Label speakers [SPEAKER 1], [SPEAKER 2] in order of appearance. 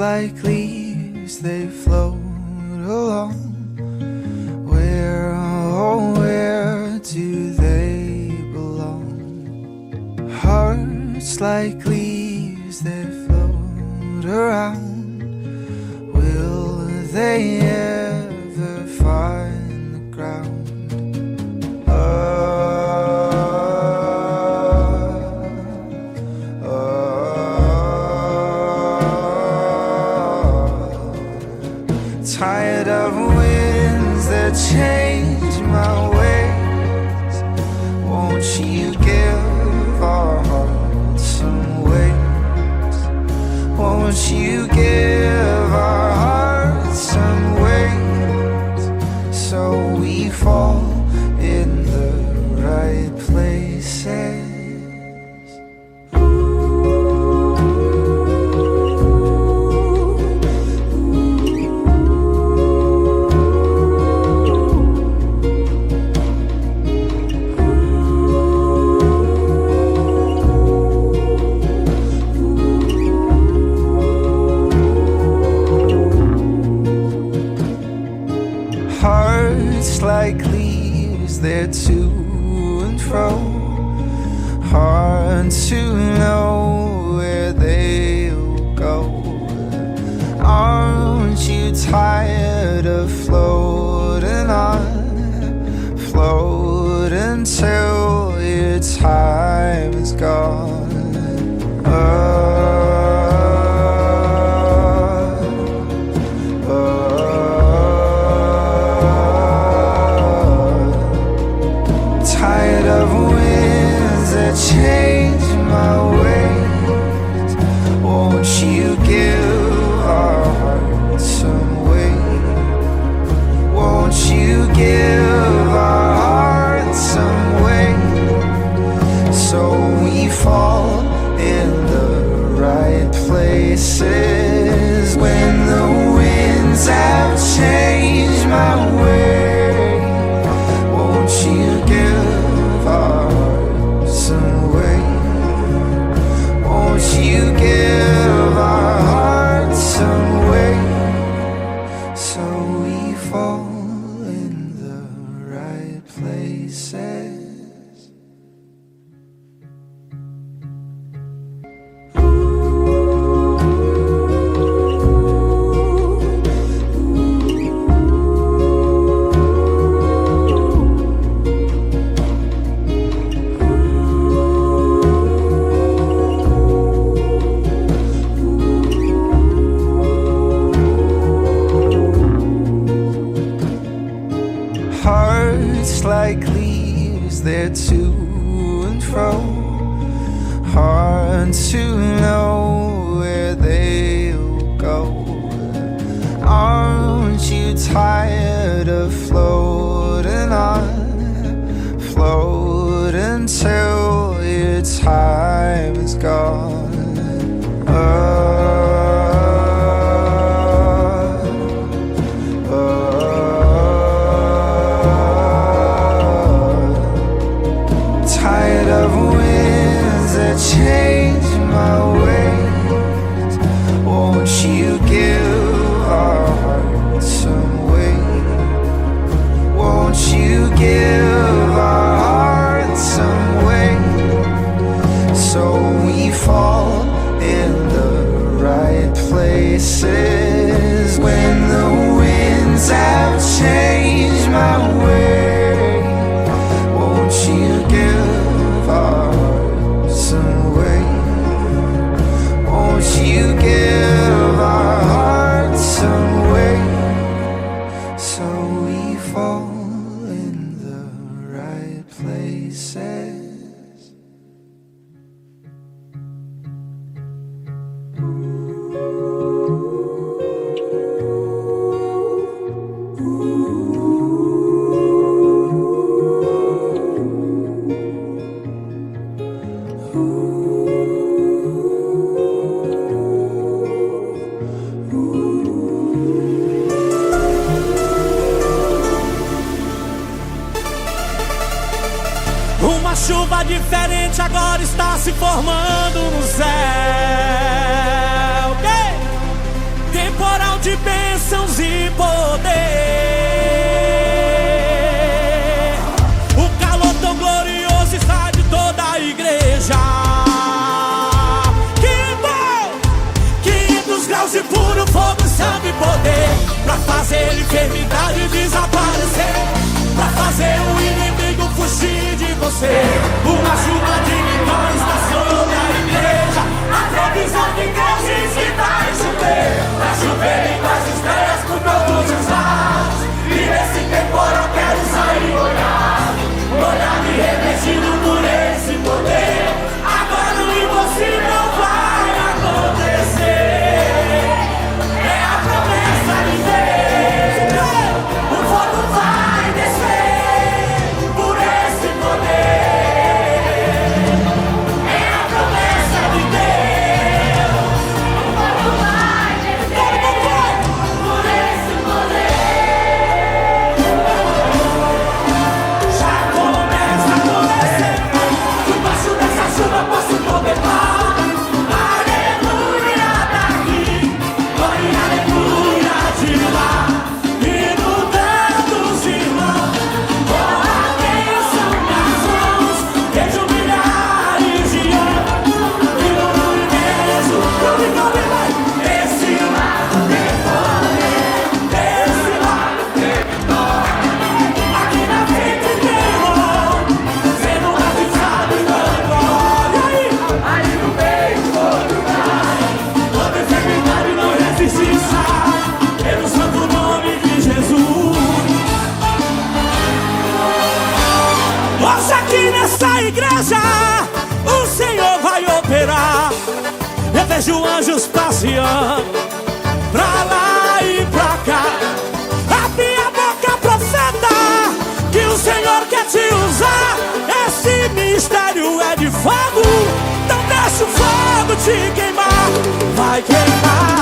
[SPEAKER 1] like leaves, they float along. Where, oh, where do they belong? Hearts like leaves, they float around. Will they ever find the ground? Tired of winds that change my ways. Won't you give our hearts some wings? Won't you give our hearts some wings? So we fall in the right places. Hearts like leaves, they're to and fro. Hard to know where they'll go. Aren't you tired of floating on? Floating till your time is gone. Change my ways. Won't you give our hearts some wings? Won't you give our hearts some wings? So we fall in the right places. When the winds have changed my way, won't you give our some way? Won't you give our hearts some way? So we fall in the right places. Hearts like leaves, they're to and fro. Hard to know where they'll go. Aren't you tired of floating on? Floating till your time is gone. Change my ways. Won't you give our hearts some wings? Won't you give our hearts some wings? So we fall in the right places. When the winds have changed my way, won't you give our some way? Won't you give our hearts some way? So we fall in the right places.
[SPEAKER 2] Uma chuva diferente agora está se formando no céu. de bênçãos e poder. O calor tão glorioso está de toda a igreja. Que bom! 500 graus de puro fogo, sangue e poder, pra fazer enfermidade desaparecer, pra fazer o inimigo fugir de você. Uma chuva de vitória está sobre a igreja. A previsão de Deus diz que vai chover. Vai chover em tuas estrelas por todos os lados. E nesse temporal quero sair olhado, olhado e revestido por esse poder. Agora o impossível vai acontecer. É a promessa de Deus. O fogo vai descer por esse poder. É a promessa de Deus. O fogo vai descer por esse poder. Já começa a acontecer. Debaixo dessa chuva posso contemplar. Aleluia daqui, glória e aleluia de lá. Inundando os irmãos com a bênção nas mãos. Vejo milhares de anos e no imenso. Come, vai. Desse lado tem poder, desse lado tem vitória. Aqui na frente tem irmão sendo batizado e dando glória. Aí no meio o fogo vai, toda enfermidade não resiste e sai, pelo santo nome de Jesus. Hoje aqui nessa igreja o Senhor vai operar. Eu vejo anjos passeando pra lá e pra cá. Abre a boca, profeta, que o Senhor quer te usar. Esse mistério é de fogo, então deixa o fogo te queimar. Vai queimar.